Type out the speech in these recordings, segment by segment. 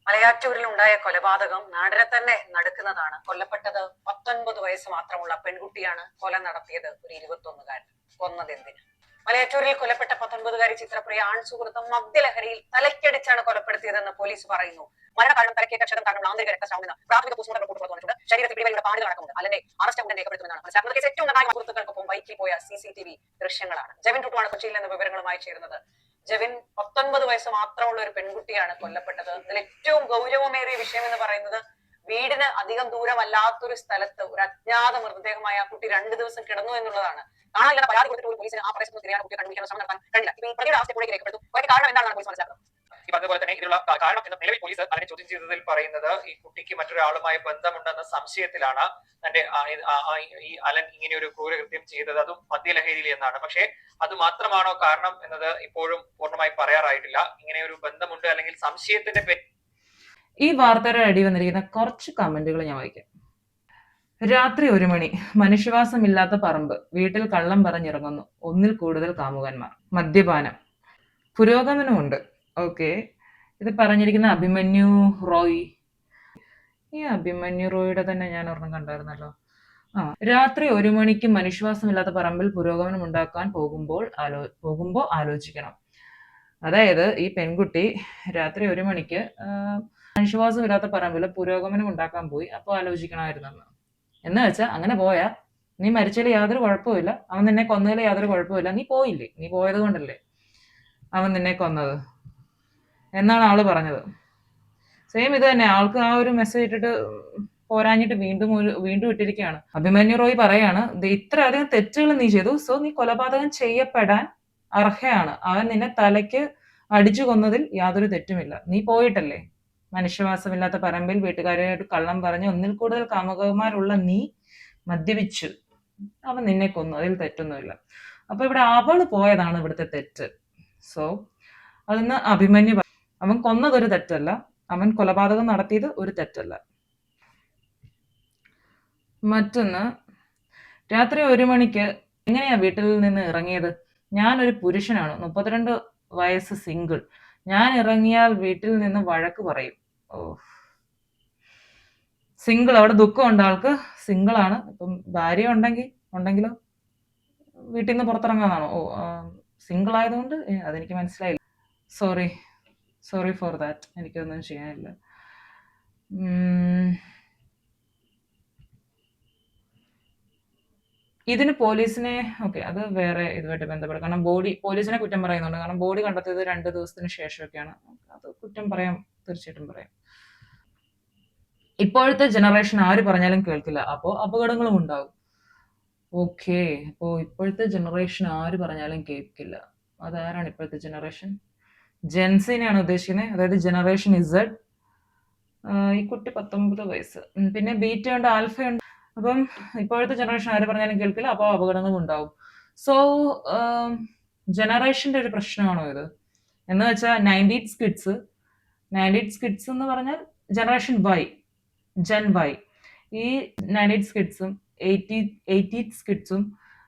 മലയാറ്റൂരിൽ ഉണ്ടായ കൊലപാതകം നാടിനെ തന്നെ നടുക്കുന്നതാണ്. കൊല്ലപ്പെട്ടത് 19 വയസ്സ് മാത്രമുള്ള പെൺകുട്ടിയാണ്. കൊല നടത്തിയത് ഒരു 21കാരൻ. കൊന്നതെന്തിന്? മലയാറ്റൂരിൽ കൊല്ലപ്പെട്ട 19കാരി ചിത്രപ്രിയ ആൺസുഹൃത്തും മദ്യലഹരിയിൽ തലയ്ക്കടിച്ചാണ് കൊലപ്പെടുത്തിയതെന്ന് പോലീസ് പറയുന്നു. മരണകാരണം തലക്കേറ്റ ക്ഷതം കാരണം ആന്തരിക രക്തസ്രാവമെന്ന് പ്രാഥമിക പോസ്റ്റ്മോർട്ടം റിപ്പോർട്ട് പുറത്തുവന്നിട്ടുണ്ട്. ശരീരത്തിൽ പിടിവലിയുടെ പാടുകൾ അടക്കമുണ്ട്. അല്ലെങ്കിൽ അറസ്റ്റ് ഉടൻ രേഖപ്പെടുത്തുമെന്നാണ് മനസ്സിലാക്കുന്നത്. കേസ് ഏറ്റവും നിർണായക സുഹൃത്തുക്കൾക്കൊപ്പം ബൈക്കിൽ പോയ CCTV ദൃശ്യങ്ങളാണ്. ജെവിൻ ടുട്ടുവാണ് കൊച്ചിയിൽ നിന്ന് വിവരങ്ങളുമായി ചേരുന്നത്. ജെവിൻ, 19 വയസ്സ് മാത്രമുള്ള ഒരു പെൺകുട്ടിയാണ് കൊല്ലപ്പെട്ടത്. ഇതിൽ ഏറ്റവും ഗൗരവമേറിയ വിഷയം എന്ന് പറയുന്നത് വീടിന് അധികം ദൂരമല്ലാത്തൊരു സ്ഥലത്ത് ഒരു അജ്ഞാത മൃതദേഹമായ ആ കുട്ടി 2 ദിവസം കിടന്നു എന്നുള്ളതാണ്. കാണാനില്ലാത്ത പരാതി കൊടുത്തിട്ട് പോലീസിന് ആ പ്രദേശത്ത് തിരിയാൻ കുട്ടിയെ കണ്ടുപിടിക്കാൻ ശ്രമം നടത്താൻ കഴിഞ്ഞില്ല. ഇപ്പൊ ഈ പ്രതിയുടെ അവസ്ഥ രേഖപ്പെടുത്തും. കാരണം എന്താണെന്ന് പോലീസ് മനസ്സിലാക്കുന്നത്. ഈ പറഞ്ഞതുപോലെ തന്നെ ഇതിനുള്ള കാരണം എന്ന് നിലവിൽ പോലീസ് അതിനെ ചോദ്യം ചെയ്തതിൽ പറയുന്നത് ഈ കുട്ടിക്ക് മറ്റൊരാളുമായി ബന്ധമുണ്ടെന്ന സംശയത്തിലാണ് തന്റെ ഈ അലൻ ഇങ്ങനെ ഒരു ക്രൂരകൃത്യം ചെയ്തത്, അതും മദ്യലഹരിയിൽ എന്നാണ്. പക്ഷേ അത് മാത്രമാണോ കാരണം എന്നത് ഇപ്പോഴും പൂർണ്ണമായി പറയാറായിട്ടില്ല. ഇങ്ങനെ ഒരു ബന്ധമുണ്ട് അല്ലെങ്കിൽ സംശയത്തിന്റെ ഈ വാർത്തയുടെ അടി വന്നിരിക്കുന്ന കുറച്ച് കമന്റുകൾ ഞാൻ വായിക്കാം. രാത്രി 1 മണി, മനുഷ്യവാസമില്ലാത്ത പറമ്പ്, വീട്ടിൽ കള്ളം പറഞ്ഞിറങ്ങുന്നു, ഒന്നിൽ കൂടുതൽ കാമുകന്മാർ, മദ്യപാനം, പുരോഗമനമുണ്ട്. ഓക്കെ, ഇത് പറഞ്ഞിരിക്കുന്ന അഭിമന്യു റോയ്. ഈ അഭിമന്യു റോയുടെ തന്നെ ഞാൻ ഒരെണ്ണം കണ്ടായിരുന്നല്ലോ. രാത്രി 1 മണിക്ക് മനുഷ്യവാസമില്ലാത്ത പറമ്പിൽ പുരോഗമനം ഉണ്ടാക്കാൻ പോകുമ്പോ ആലോചിക്കണം. അതായത് ഈ പെൺകുട്ടി രാത്രി 1 മണിക്ക് മനുഷ്യവാസമില്ലാത്ത പറമ്പിൽ പുരോഗമനം ഉണ്ടാക്കാൻ പോയി, അപ്പോൾ ആലോചിക്കണമായിരുന്നെന്ന്. എന്ന് വെച്ചാൽ അങ്ങനെ പോയാ നീ മരിച്ചതിൽ യാതൊരു കുഴപ്പമില്ല, അവൻ നിന്നെ കൊന്നതിൽ യാതൊരു കുഴപ്പമില്ല, നീ പോയില്ലേ, നീ പോയത് കൊണ്ടല്ലേ അവൻ നിന്നെ കൊന്നത് എന്നാണ് ആള് പറഞ്ഞത്. സെയിം ഇത് തന്നെ, ആൾക്ക് ആ ഒരു മെസ്സേജ് ഇട്ടിട്ട് പോരാഞ്ഞിട്ട് വീണ്ടും ഇട്ടിരിക്കുകയാണ്. അഭിമന്യു റോയ് പറയാണ്, ഇത്രയധികം തെറ്റുകൾ നീ ചെയ്തു, സോ നീ കൊലപാതകം ചെയ്യപ്പെടാൻ അർഹയാണ്. അവൻ നിന്നെ തലയ്ക്ക് അടിച്ചു കൊന്നതിൽ യാതൊരു തെറ്റുമില്ല, നീ പോയിട്ടല്ലേ മനുഷ്യവാസമില്ലാത്ത പറമ്പിൽ വീട്ടുകാരായിട്ട് കള്ളം പറഞ്ഞ് ഒന്നിൽ കൂടുതൽ കാമുകന്മാരുള്ള നീ മദ്യപിച്ചു, അവൻ നിന്നെ കൊന്നു, അതിൽ തെറ്റൊന്നുമില്ല. അപ്പൊ ഇവിടെ അവള് പോയതാണ് ഇവിടുത്തെ തെറ്റ്. സോ അതിന്ന് അഭിമന്യു, അവൻ കൊന്നതൊരു തെറ്റല്ല, അവൻ കൊലപാതകം നടത്തിയത് ഒരു തെറ്റല്ല. മറ്റൊന്ന്, രാത്രി 1 മണിക്ക് എങ്ങനെയാ വീട്ടിൽ നിന്ന് ഇറങ്ങിയത്? ഞാനൊരു പുരുഷനാണ്, 32 വയസ്സ്, സിംഗിൾ. ഞാൻ ഇറങ്ങിയാൽ വീട്ടിൽ നിന്ന് വഴക്ക് പറയും. സിംഗിൾ, അവിടെ ദുഃഖമുണ്ട് ആൾക്ക്, സിംഗിൾ ആണ്. ഇപ്പം ഭാര്യ ഉണ്ടെങ്കിലോ വീട്ടിൽ നിന്ന് പുറത്തിറങ്ങാന്നാണോ? സിംഗിൾ ആയതുകൊണ്ട് അതെനിക്ക് മനസ്സിലായില്ല. സോറി ഫോർ ദാറ്റ്, എനിക്കൊന്നും ചെയ്യാനില്ല. ഇതിന് പോലീസിനെ അത് വേറെ ഇതുമായിട്ട് ബന്ധപ്പെടും. കാരണം പോലീസിനെ കുറ്റം പറയുന്നുണ്ട്. കാരണം ബോഡി കണ്ടെത്തിയത് 2 ദിവസത്തിന് ശേഷമൊക്കെയാണ്. അത് കുറ്റം പറയാം, തീർച്ചയായിട്ടും പറയാം. ഇപ്പോഴത്തെ ജനറേഷൻ ആര് പറഞ്ഞാലും കേൾക്കില്ല, അപ്പോൾ അപകടങ്ങളും ഉണ്ടാവും. ഓക്കെ, അപ്പോൾ ഇപ്പോഴത്തെ ജനറേഷൻ ആര് പറഞ്ഞാലും കേൾക്കില്ല. അതാരാണ് ഇപ്പോഴത്തെ ജനറേഷൻ? ജെൻസിനെയാണ് ഉദ്ദേശിക്കുന്നത്, അതായത് ജനറേഷൻ ഇസഡ്. ഈ കുട്ടി 19 വയസ്സ്. പിന്നെ ബീറ്റ ഉണ്ട്, ആൽഫ ഉണ്ട്. അപ്പം ഇപ്പോഴത്തെ ജനറേഷൻ ആര് പറഞ്ഞാലും കേൾക്കില്ല, അപ്പോൾ അപകടങ്ങളും ഉണ്ടാവും. സോ ജനറേഷന്റെ ഒരു പ്രശ്നമാണോ ഇത്? എന്ന് വെച്ചാൽ 90s കിഡ്സ് എന്ന് പറഞ്ഞാൽ ജനറേഷൻ ജെൻ വൈ. ഈ 90s കിഡ്സും 80s കിഡ്സും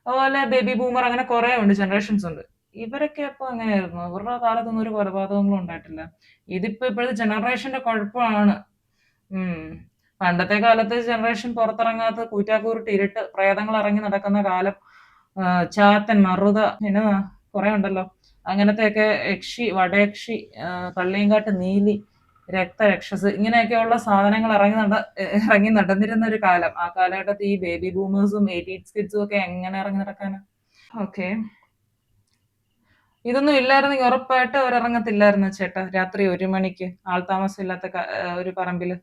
അതുപോലെ ബേബി ബൂമർ, അങ്ങനെ കുറെ ഉണ്ട്, ജനറേഷൻസ് ഉണ്ട്. ഇവരൊക്കെ അപ്പൊ എങ്ങനെയായിരുന്നു? അവരുടെ കാലത്തൊന്നും ഒരു കൊലപാതകങ്ങളും ഉണ്ടായിട്ടില്ല. ഇതിപ്പോ ഇപ്പോഴത്തെ ജനറേഷന്റെ കുഴപ്പമാണ്. പണ്ടത്തെ കാലത്ത് ജനറേഷൻ പുറത്തിറങ്ങാത്ത കൂറ്റാക്കൂറിട്ട് ഇരുട്ട് പ്രേതങ്ങൾ ഇറങ്ങി നടക്കുന്ന കാലം, ചാത്തൻ, മറുത, പിന്നെ കുറെ ഉണ്ടല്ലോ അങ്ങനത്തെയൊക്കെ, യക്ഷി, വടയക്ഷി, കള്ളിയങ്കാട്ട് നീലി, രക്തരക്ഷസ്, ഇങ്ങനെയൊക്കെയുള്ള സാധനങ്ങൾ ഇറങ്ങി നടന്നിരുന്ന ഒരു കാലം. ആ കാലഘട്ടത്തിൽ ഈ ബേബി ബൂമേഴ്സും 80s കിഡ്സും ഒക്കെ എങ്ങനെ ഇറങ്ങി നടക്കാനാ? ഓക്കെ, ഇതൊന്നും ഇല്ലായിരുന്നെങ്കിൽ ഉറപ്പായിട്ട് അവരിറങ്ങത്തില്ലായിരുന്നു ചേട്ടാ രാത്രി 1 മണിക്ക് ആൾതാമസം ഇല്ലാത്ത ഒരു പറമ്പില്.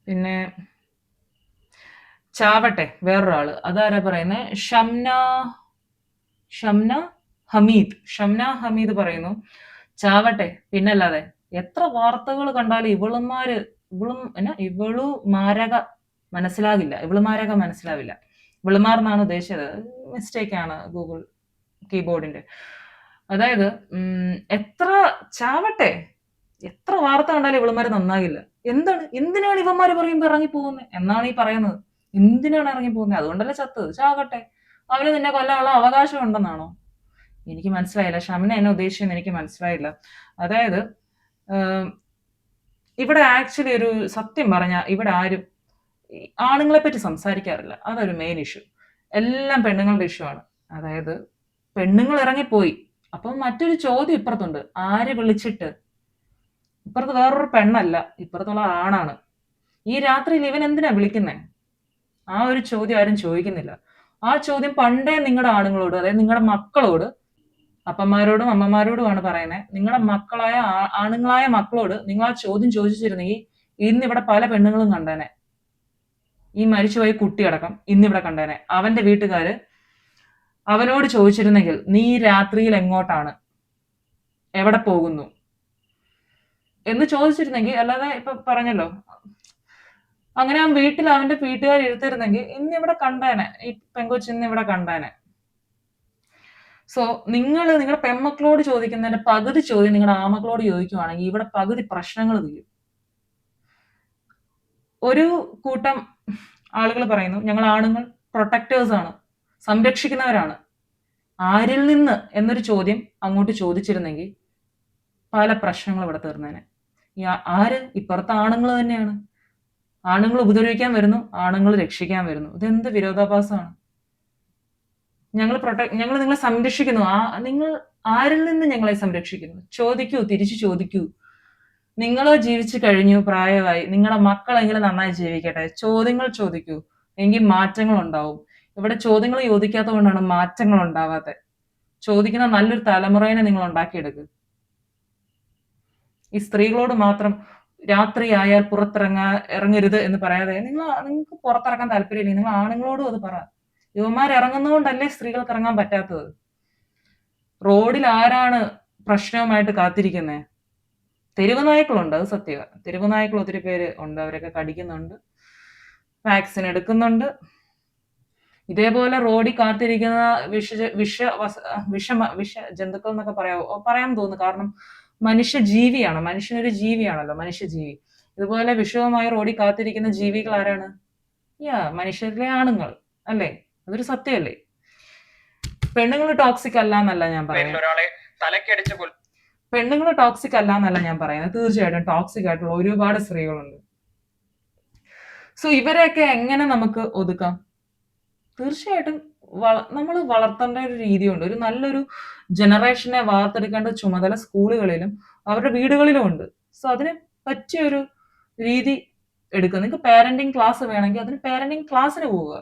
പിന്നെ ചാവട്ടെ വേറൊരാള്, അതാരാ പറയുന്നത്? ഷംന ഹമീദ് പറയുന്നു, ചാവട്ടെ പിന്നല്ലാതെ. എത്ര വാർത്തകൾ കണ്ടാലും ഇവളുമാരക മനസ്സിലാവില്ല. ഇവളുമാർ എന്നാണ് ഉദ്ദേശിച്ചത്, മിസ്റ്റേക്ക് ആണ് ഗൂഗിൾ കീബോർഡിന്റെ. അതായത് ചാവട്ടെ, എത്ര വാർത്ത കണ്ടാലും ഇവളുമാര് നന്നാകില്ല. എന്തിനാണ് ഇവന്മാര് പറയുമ്പോ ഇറങ്ങിപ്പോകുന്നത് എന്നാണ് ഈ പറയുന്നത്. എന്തിനാണ് ഇറങ്ങിപ്പോകുന്നത്? അതുകൊണ്ടല്ലേ ചത്തത്. ചാകട്ടെ, അവന് നിന്നെ കൊല്ലാനുള്ള അവകാശം ഉണ്ടെന്നാണോ? എനിക്ക് മനസ്സിലായില്ല. ഷംന എന്നെ ഉദ്ദേശിച്ചെന്ന് എനിക്ക് മനസ്സിലായില്ല. അതായത് ഇവിടെ ആക്ച്വലി ഒരു സത്യം പറഞ്ഞാൽ ഇവിടെ ആരും ഈ ആണുങ്ങളെ പറ്റി സംസാരിക്കാറില്ല. അതൊരു മെയിൻ ഇഷ്യൂ. എല്ലാം പെണ്ണുങ്ങളുടെ ഇഷ്യൂ ആണ്. അതായത് പെണ്ണുങ്ങൾ ഇറങ്ങിപ്പോയി. അപ്പം മറ്റൊരു ചോദ്യം ഇപ്പുറത്തുണ്ട്. ആര് വിളിച്ചിട്ട്? ഇപ്പുറത്ത് വേറൊരു പെണ്ണല്ല, ഇപ്പുറത്തുള്ള ആണാണ്. ഈ രാത്രിയിൽ ഇവൻ എന്തിനാ വിളിക്കുന്നേ? ആ ഒരു ചോദ്യം ആരും ചോദിക്കുന്നില്ല. ആ ചോദ്യം പണ്ടേ നിങ്ങളുടെ ആണുങ്ങളോട്, അതായത് നിങ്ങളുടെ മക്കളോട്, അപ്പന്മാരോടും അമ്മമാരോടുമാണ് പറയുന്നത്. നിങ്ങളുടെ മക്കളായ ആണുങ്ങളായ മക്കളോട് നിങ്ങൾ ആ ചോദ്യം ചോദിച്ചിരുന്നെങ്കിൽ ഇന്ന് ഇവിടെ പല പെണ്ണുങ്ങളും കണ്ടേനെ. ഈ മരിച്ചുപോയ കുട്ടിയടക്കം ഇന്നിവിടെ കണ്ടേനെ. അവന്റെ വീട്ടുകാര് അവനോട് ചോദിച്ചിരുന്നെങ്കിൽ നീ രാത്രിയിൽ എങ്ങോട്ടാണ്, എവിടെ പോകുന്നു എന്ന് ചോദിച്ചിരുന്നെങ്കിൽ, അല്ലാതെ ഇപ്പൊ പറഞ്ഞല്ലോ, അങ്ങനെ ആ വീട്ടിൽ അവന്റെ വീട്ടുകാർ ഇരുത്തിരുന്നെങ്കിൽ ഇന്നിവിടെ കണ്ടേനെ, ഈ പെങ്കൊച്ച് ഇന്നിവിടെ കണ്ടേനെ. സോ നിങ്ങളുടെ പെൺമക്കളോട് ചോദിക്കുന്നതിന്റെ പകുതി ചോദ്യം നിങ്ങളുടെ ആമക്കളോട് ചോദിക്കുവാണെങ്കിൽ ഇവിടെ പകുതി പ്രശ്നങ്ങൾ തീരും. ഒരു കൂട്ടം ആളുകൾ പറയുന്നു ഞങ്ങൾ ആണുങ്ങൾ പ്രൊട്ടക്ടേഴ്സ് ആണ്, സംരക്ഷിക്കുന്നവരാണ്. ആരിൽ നിന്ന് എന്നൊരു ചോദ്യം അങ്ങോട്ട് ചോദിച്ചിരുന്നെങ്കിൽ പല പ്രശ്നങ്ങളും ഇവിടെ തീർന്നേനെ. ആര്? ഇപ്പുറത്തെ ആണുങ്ങൾ തന്നെയാണ്. ആണുങ്ങൾ ഉപദ്രവിക്കാൻ വരുന്നു, ആണുങ്ങൾ രക്ഷിക്കാൻ വരുന്നു. ഇതെന്ത് വിരോധാഭാസമാണ്? ഞങ്ങൾ നിങ്ങളെ സംരക്ഷിക്കുന്നു. നിങ്ങൾ ആരിൽ നിന്ന് ഞങ്ങളെ സംരക്ഷിക്കുന്നു? ചോദിക്കൂ, തിരിച്ചു ചോദിക്കൂ. നിങ്ങൾ ജീവിച്ചു കഴിഞ്ഞു, പ്രായമായി, നിങ്ങളുടെ മക്കളെങ്കിലും നന്നായി ജീവിക്കട്ടെ. ചോദ്യങ്ങൾ ചോദിക്കൂ, എങ്കിൽ മാറ്റങ്ങൾ ഉണ്ടാവും. ഇവിടെ ചോദ്യങ്ങൾ ചോദിക്കാത്തത് കൊണ്ടാണ് മാറ്റങ്ങൾ ഉണ്ടാവാത്തത്. ചോദിക്കുന്ന നല്ലൊരു തലമുറയെ നിങ്ങൾ ഉണ്ടാക്കിയെടുക്കുക. ഈ സ്ത്രീകളോട് മാത്രം രാത്രി ആയാൽ ഇറങ്ങരുത് എന്ന് പറയാതെ നിങ്ങൾക്ക് പുറത്തിറങ്ങാൻ താല്പര്യമില്ല, നിങ്ങൾ ആണുങ്ങളോടും അത് പറ. യുവമാർ ഇറങ്ങുന്നതുകൊണ്ടല്ലേ സ്ത്രീകൾക്ക് ഇറങ്ങാൻ പറ്റാത്തത്? റോഡിൽ ആരാണ് പ്രശ്നവുമായിട്ട് കാത്തിരിക്കുന്നത്? തെരുവ് നായ്ക്കളുണ്ട്, അത് സത്യമാണ്. തെരുവ് നായ്ക്കൾ ഒത്തിരി പേര് ഉണ്ട്, അവരൊക്കെ കടിക്കുന്നുണ്ട്, വാക്സിൻ എടുക്കുന്നുണ്ട്. ഇതേപോലെ റോഡിൽ കാത്തിരിക്കുന്ന വിഷ ജന്തുക്കൾ എന്നൊക്കെ പറയാൻ തോന്നുന്നു. കാരണം മനുഷ്യജീവിയാണ്, മനുഷ്യനൊരു ജീവിയാണല്ലോ, മനുഷ്യജീവി. ഇതുപോലെ വിഷവുമായി റോഡിൽ കാത്തിരിക്കുന്ന ജീവികൾ ആരാണ്? മനുഷ്യരിലെ ആണുങ്ങൾ അല്ലേ? അതൊരു സത്യമല്ലേ? പെണ്ണുങ്ങൾ ടോക്സിക് അല്ല എന്നല്ല ഞാൻ പറയുന്നത്. പെണ്ണുങ്ങൾ ടോക്സിക് അല്ല എന്നല്ല ഞാൻ പറയുന്നത്. തീർച്ചയായിട്ടും ടോക്സിക് ആയിട്ടുള്ള ഒരുപാട് സ്ത്രീകളുണ്ട്. സോ ഇവരെയൊക്കെ എങ്ങനെ നമുക്ക് ഒതുക്കാം? തീർച്ചയായിട്ടും നമ്മൾ വളർത്തേണ്ട ഒരു രീതിയുണ്ട്. ഒരു നല്ലൊരു ജനറേഷനെ വാർത്തെടുക്കേണ്ട ചുമതല സ്കൂളുകളിലും അവരുടെ വീടുകളിലും ഉണ്ട്. സോ അതിന് പറ്റിയൊരു രീതി എടുക്കുക. നിങ്ങൾക്ക് പാരന്റിങ് ക്ലാസ് വേണമെങ്കിൽ അതിന് പാരന്റിങ് ക്ലാസ്സിന് പോവുക.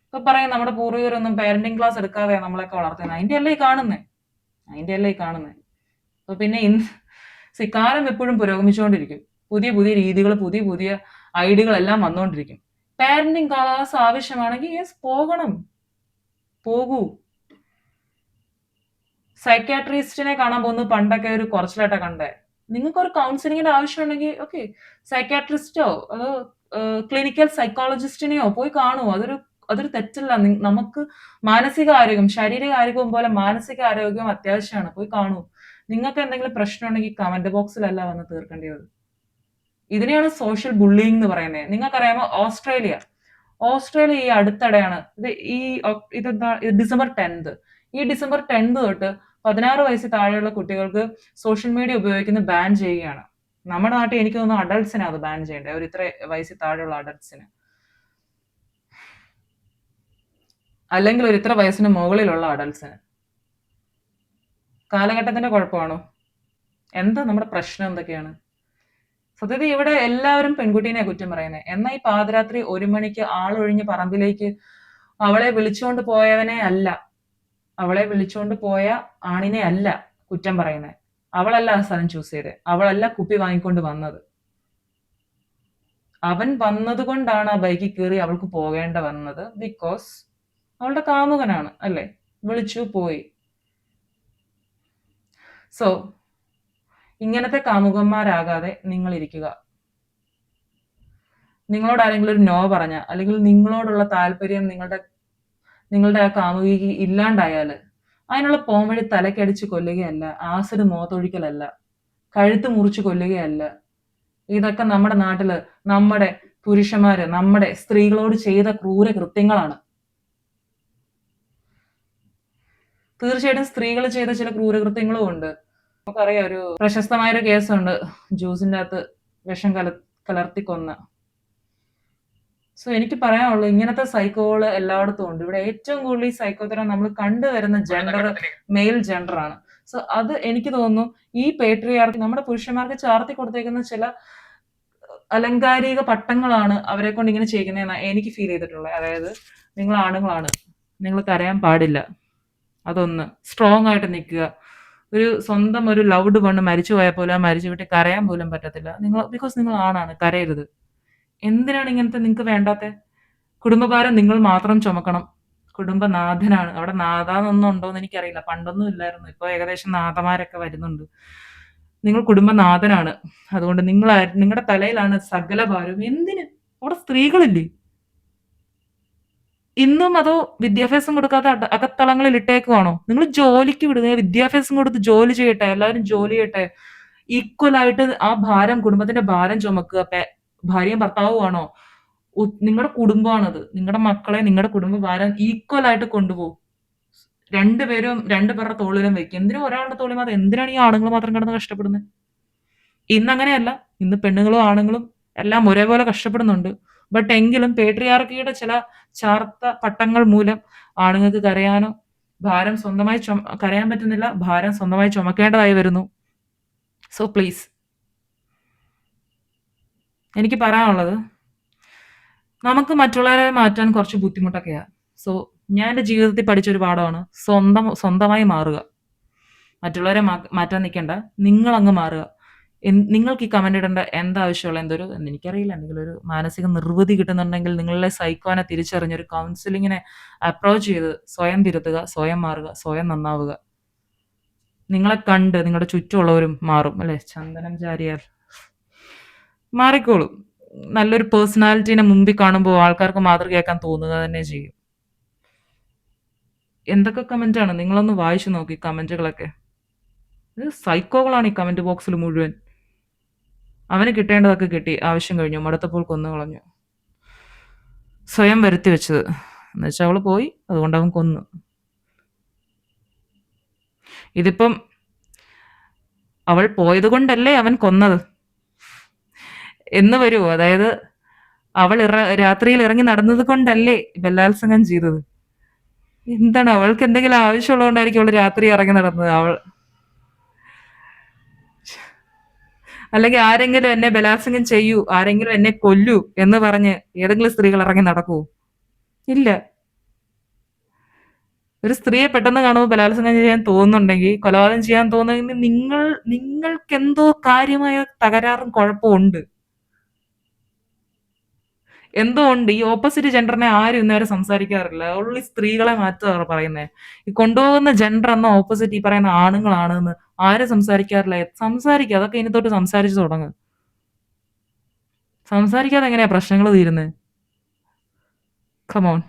ഇപ്പൊ പറയാം നമ്മുടെ പൂർവികരൊന്നും പാരന്റിങ് ക്ലാസ് എടുക്കാതെ നമ്മളൊക്കെ വളർത്തുന്നത്. അതിന്റെ അല്ലേ ഈ കാണുന്നത്. അപ്പൊ പിന്നെ കാലം എപ്പോഴും പുരോഗമിച്ചുകൊണ്ടിരിക്കും. പുതിയ പുതിയ രീതികൾ, പുതിയ പുതിയ ഐഡിയകൾ എല്ലാം വന്നുകൊണ്ടിരിക്കും. പാരന്റിങ് ക്ലാസ് ആവശ്യമാണെങ്കിൽ യെസ്, പോകൂ. സൈക്യാട്രിസ്റ്റിനെ കാണാൻ പോകുന്നത് പണ്ടൊക്കെ ഒരു കുറച്ചിലായിട്ടാ കണ്ടേ. നിങ്ങൾക്ക് ഒരു കൗൺസിലിങ്ങിന്റെ ആവശ്യമുണ്ടെങ്കിൽ ഓക്കെ, സൈക്യാട്രിസ്റ്റോ അതോ ക്ലിനിക്കൽ സൈക്കോളജിസ്റ്റിനെയോ പോയി കാണുമോ. അതൊരു തെറ്റല്ല. നമുക്ക് മാനസിക ആരോഗ്യം, ശാരീരിക ആരോഗ്യം പോലെ മാനസിക ആരോഗ്യം അത്യാവശ്യമാണ്. പോയി കാണൂ. നിങ്ങൾക്ക് എന്തെങ്കിലും പ്രശ്നം ഉണ്ടെങ്കിൽ കമന്റ് ബോക്സിലല്ല വന്ന് തീർക്കേണ്ടത്. ഇതിനെയാണ് സോഷ്യൽ ബുള്ളിങ് എന്ന് പറയുന്നത്. നിങ്ങൾക്കറിയാമോ, ഓസ്ട്രേലിയ ഈ അടുത്തിടെയാണ് ഡിസംബർ 10th, ഈ ഡിസംബർ 10th തൊട്ട് 16 വയസ്സിൽ താഴെയുള്ള കുട്ടികൾക്ക് സോഷ്യൽ മീഡിയ ഉപയോഗിക്കുന്നത് ബാൻ ചെയ്യുകയാണ്. നമ്മുടെ നാട്ടിൽ എനിക്ക് തോന്നുന്നു അഡൾട്ട്സിനെ അത് ബാൻ ചെയ്യേണ്ടത്, ഒരു ഇത്ര വയസ്സിൽ താഴെയുള്ള അഡൾട്ട്സിന്, അല്ലെങ്കിൽ ഒരു ഇത്ര വയസ്സിന് മുകളിലുള്ള അഡൾട്ട്സിന്. കാലഘട്ടത്തിന്റെ കുഴപ്പമാണോ? എന്താ നമ്മുടെ പ്രശ്നം എന്തൊക്കെയാണ്? സത്യത്തിൽ ഇവിടെ എല്ലാവരും പെൺകുട്ടീനെ കുറ്റം പറയുന്നത്. എന്നാൽ ഈ പാതിരാത്രി 1 മണിക്ക് ആളൊഴിഞ്ഞ പറമ്പിലേക്ക് അവളെ വിളിച്ചുകൊണ്ട് പോയവനെ അല്ല, അവളെ വിളിച്ചുകൊണ്ട് പോയ ആണിനെ അല്ല കുറ്റം പറയുന്നത്. അവളല്ല ആ സ്ഥലം ചൂസ് ചെയ്തത്, അവളല്ല കുപ്പി വാങ്ങിക്കൊണ്ട് വന്നത്. അവൻ വന്നത് കൊണ്ടാണ് ആ ബൈക്കിൽ കയറി അവൾക്ക് പോകേണ്ട വന്നത്. ബിക്കോസ് അവളുടെ കാമുകനാണ് അല്ലേ, വിളിച്ചു പോയി. സോ ഇങ്ങനത്തെ കാമുകന്മാരാകാതെ നിങ്ങൾ ഇരിക്കുക. നിങ്ങളോട് ആരെങ്കിലും ഒരു നോ പറഞ്ഞ, അല്ലെങ്കിൽ നിങ്ങളോടുള്ള താല്പര്യം നിങ്ങളുടെ ആ കാമുകിക്ക് ഇല്ലാണ്ടായാല് അതിനുള്ള പോംവഴി തലക്കടിച്ച് കൊല്ലുകയല്ല, ആസിഡ് മോത്തൊഴിക്കലല്ല, കഴുത്ത് മുറിച്ച് കൊല്ലുകയല്ല. ഇതൊക്കെ നമ്മുടെ നാട്ടില് നമ്മുടെ പുരുഷന്മാര് നമ്മുടെ സ്ത്രീകളോട് ചെയ്ത ക്രൂര കൃത്യങ്ങളാണ്. തീർച്ചയായിട്ടും സ്ത്രീകൾ ചെയ്ത ചില ക്രൂരകൃത്യങ്ങളും ഉണ്ട്. നമുക്കറിയാം ഒരു പ്രശസ്തമായൊരു കേസുണ്ട്, ജ്യൂസിന്റെ അകത്ത് വിഷം കലർത്തി കൊന്ന. സോ എനിക്ക് പറയാനുള്ളത് ഇങ്ങനത്തെ സൈക്കോകള് എല്ലായിടത്തും ഉണ്ട്. ഇവിടെ ഏറ്റവും കൂടുതൽ ഈ സൈക്കോതരം നമ്മൾ കണ്ടുവരുന്ന ജെൻഡർ മെയിൽ ജെൻഡർ ആണ്. സോ അത് എനിക്ക് തോന്നുന്നു ഈ പേട്രിയാർക്ക് നമ്മുടെ പുരുഷന്മാർക്ക് ചാർത്തി കൊടുത്തേക്കുന്ന ചില അലങ്കാരിക പട്ടങ്ങളാണ് അവരെ കൊണ്ട് ഇങ്ങനെ ചെയ്യിക്കുന്നതെന്ന് എനിക്ക് ഫീൽ ചെയ്തിട്ടുള്ളത്. അതായത് നിങ്ങൾ ആണുങ്ങളാണ്, നിങ്ങൾ കരയാൻ പാടില്ല, അതൊന്ന് സ്ട്രോങ് ആയിട്ട് നിൽക്കുക. ഒരു സ്വന്തം ഒരു ലവ്ഡ് വണ് മരിച്ചു പോയാൽ പോലും ആ മരിച്ചു വിട്ട് കരയാൻ പോലും പറ്റത്തില്ല നിങ്ങൾ, ബിക്കോസ് നിങ്ങൾ ആണാണ്, കരയരുത്. എന്തിനാണ് ഇങ്ങനത്തെ നിങ്ങൾക്ക് വേണ്ടാത്ത കുടുംബഭാരം നിങ്ങൾ മാത്രം ചുമക്കണം. കുടുംബനാഥനാണ്. അവിടെ നാഥാന്നൊന്നും ഉണ്ടോ എന്ന് എനിക്കറിയില്ല, പണ്ടൊന്നും ഇല്ലായിരുന്നു, ഇപ്പൊ ഏകദേശം നാഥമാരൊക്കെ വരുന്നുണ്ട്. നിങ്ങൾ കുടുംബനാഥനാണ്, അതുകൊണ്ട് നിങ്ങളുടെ തലയിലാണ് സകല ഭാരവും. എന്തിന്? അവിടെ സ്ത്രീകളില്ലേ ഇന്നും? അതോ വിദ്യാഭ്യാസം കൊടുക്കാതെ അകത്തളങ്ങളിൽ ഇട്ടേക്കുവാണോ? നിങ്ങൾ ജോലിക്ക് വിടുക, വിദ്യാഭ്യാസം കൊടുത്ത് ജോലി ചെയ്യട്ടെ, എല്ലാവരും ജോലി ചെയ്യട്ടെ. ഈക്വൽ ആയിട്ട് ആ ഭാരം, കുടുംബത്തിന്റെ ഭാരം ചുമക്കുക. ഭാര്യയും ഭർത്താവുമാണോ? നിങ്ങളുടെ കുടുംബമാണത്, നിങ്ങളുടെ മക്കളെ, നിങ്ങളുടെ കുടുംബ ഭാരം ഈക്വൽ ആയിട്ട് കൊണ്ടുപോകും. രണ്ടുപേരും രണ്ടുപേരുടെ തോളിലും വെക്കും. എന്തിനും ഒരാളുടെ തോളി മാത്രം, എന്തിനാണ് ഈ ആണുങ്ങൾ മാത്രം കിടന്ന് കഷ്ടപ്പെടുന്നത്? ഇന്ന് അങ്ങനെയല്ല, ഇന്ന് പെണ്ണുങ്ങളും ആണുങ്ങളും എല്ലാം ഒരേപോലെ കഷ്ടപ്പെടുന്നുണ്ട്. ബട്ട് എങ്കിലും പേട്രിയാർക്കിയുടെ ചില ചാർത്ത പട്ടങ്ങൾ മൂലം ആണുങ്ങൾക്ക് കരയാനോ ഭാരം സ്വന്തമായി കരയാൻ പറ്റുന്നില്ല, ഭാരം സ്വന്തമായി ചുമക്കേണ്ടതായി വരുന്നു. സോ പ്ലീസ്, എനിക്ക് പറയാനുള്ളത് നമുക്ക് മറ്റുള്ളവരെ മാറ്റാൻ കുറച്ച് ബുദ്ധിമുട്ടൊക്കെയാണ്. സോ ഞാൻ എൻ്റെ ജീവിതത്തിൽ പഠിച്ചൊരു പാഠമാണ് സ്വന്തമായി മാറുക. മറ്റുള്ളവരെ മാറ്റാൻ നിൽക്കേണ്ട, നിങ്ങളങ്ങ് മാറുക. നിങ്ങൾക്ക് ഈ കമന്റ് ഇടേണ്ട എന്താവശ്യമുള്ള എന്തൊരു എന്ന് എനിക്കറിയില്ല. എന്തെങ്കിലും ഒരു മാനസിക നിർവൃതി കിട്ടുന്നുണ്ടെങ്കിൽ നിങ്ങളിലെ സൈക്കോനെ തിരിച്ചറിഞ്ഞൊരു കൗൺസിലിങ്ങിനെ അപ്രോച്ച് ചെയ്ത് സ്വയം തിരുത്തുക, സ്വയം മാറുക, സ്വയം നന്നാവുക. നിങ്ങളെ കണ്ട് നിങ്ങളുടെ ചുറ്റുമുള്ളവരും മാറും അല്ലെ? ചന്ദനം ചാരിയാൽ മാറിക്കോളും. നല്ലൊരു പേഴ്സണാലിറ്റീനെ മുമ്പിൽ കാണുമ്പോൾ ആൾക്കാർക്ക് മാതൃകയാക്കാൻ തോന്നുക തന്നെ ചെയ്യും. എന്തൊക്കെ കമന്റ് ആണ്, നിങ്ങളൊന്ന് വായിച്ചു നോക്കി കമന്റുകളൊക്കെ. ഇത് സൈക്കോകളാണ് ഈ കമന്റ് ബോക്സിൽ മുഴുവൻ. അവന് കിട്ടേണ്ടതൊക്കെ കിട്ടി, ആവശ്യം കഴിഞ്ഞു, മടുത്തപ്പോൾ കൊന്നു കളഞ്ഞു. സ്വയം വരുത്തി വെച്ചത് എന്നുവെച്ചാൽ അവള് പോയി, അതുകൊണ്ട് അവൻ കൊന്നു. ഇതിപ്പം അവൾ പോയത് കൊണ്ടല്ലേ അവൻ കൊന്നത് എന്ന് വരുമോ? അതായത് അവൾ രാത്രിയിൽ ഇറങ്ങി നടന്നത് കൊണ്ടല്ലേ ബലാത്സംഗം ചെയ്തത്? എന്താണ്, അവൾക്ക് എന്തെങ്കിലും ആവശ്യമുള്ളതുകൊണ്ടായിരിക്കും അവൾ രാത്രി ഇറങ്ങി നടന്നത്? അല്ലെങ്കിൽ ആരെങ്കിലും എന്നെ ബലാത്സംഗം ചെയ്യൂ, ആരെങ്കിലും എന്നെ കൊല്ലൂ എന്ന് പറഞ്ഞ് ഏതെങ്കിലും സ്ത്രീകൾ ഇറങ്ങി നടക്കൂ? ഇല്ല. ഒരു സ്ത്രീയെ പെട്ടെന്ന് കാണുമ്പോൾ ബലാത്സംഗം ചെയ്യാൻ തോന്നുന്നുണ്ടെങ്കിൽ, കൊലപാതകം ചെയ്യാൻ തോന്നുന്നെങ്കിൽ നിങ്ങൾക്ക് എന്തോ കാര്യമായ തകരാറും കുഴപ്പവും ഉണ്ട്. എന്തോ ഉണ്ട്. ഈ ഓപ്പോസിറ്റ് ജെൻഡറിനെ ആരും ഇന്നേരെ സംസാരിക്കാറില്ല. ഉള്ളി സ്ത്രീകളെ മാറ്റാറ് പറയുന്നത്. ഈ കൊണ്ടുപോകുന്ന ജെൻഡർ എന്ന ഓപ്പോസിറ്റ് ഈ പറയുന്ന ആണുങ്ങളാണെന്ന് ആരും സംസാരിക്കാറില്ല. സംസാരിക്കുക, അതൊക്കെ ഇനി തൊട്ട് സംസാരിച്ചു തുടങ്ങുക. സംസാരിക്കാതെ എങ്ങനെയാ പ്രശ്നങ്ങൾ തീരുന്നത്? കമോൺ.